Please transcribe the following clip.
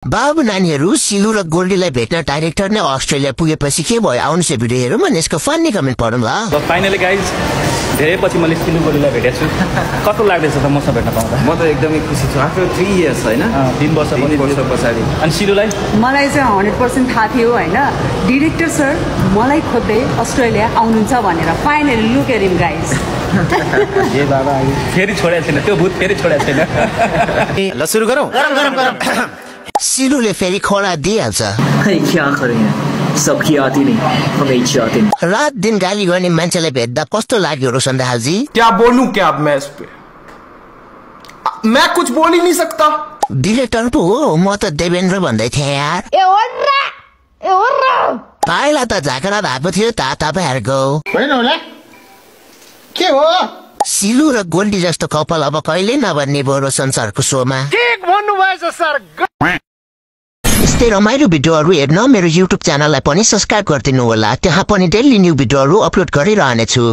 बाबु नानीहरू सिलु र गोल्डीलाई भेट्न डाइरेक्टर नै अस्ट्रेलिया पुगेपछि के भयो आउनुस् भिडियो हेरौँ अनि यसको फन्नी कमेन्ट पढौँ ल। फाइनली गाइज धेरै पछि मैले सिलु गोल्डीलाई भेटेको छु। कस्तो लाग्दैछ त मसँग भेट्न पाउँदा? म त एकदमै खुसी छु। आफ्टर 3 इयर्स हैन, 3 वर्ष पछाडि। अनि सिलुलाई मलाई चाहिँ 100% थाहा थियो हैन, डाइरेक्टर सर मलाई खोज्दै अस्ट्रेलिया आउनुहुन्छ भनेर। Finally look at him guys. ए बाबा फेरि छोडेको छैन, त्यो भूत फेरि छोडेको छैन। ल सुरु गरौँ। सिलुले फेरि खोला दिइहाल्छ। क्या करें सबकी आती नहीं हमें इच्छा आती नहीं। रात दिन गाली गर्ने मान्छेलाई भेट्दा कस्तो लाग्यो रोशन दाहालजी? क्या बोलूं क्या अब मैं इस पे? मैं कुछ बोल ही नहीं सकता। डिरेक्टर पो हो, म त देवेन्द्र भन्दै थिएँ यार। पाइला त झाकरा भएको थियो तपाईँहरूको। होइन होला के हो? सिलु र गोल्डी जस्तो कपाल अब कहिले नबन्ने भयो रोशन सरको सोमा। ठीक भन्नुभएछ सर। यस्तै रमाइलो भिडियोहरू हेर्न मेरो युट्युब च्यानललाई पनि सब्स्क्राइब गरिदिनु होला। त्यहाँ पनि डेली न्यू भिडियोहरू अपलोड गरिरहनेछु।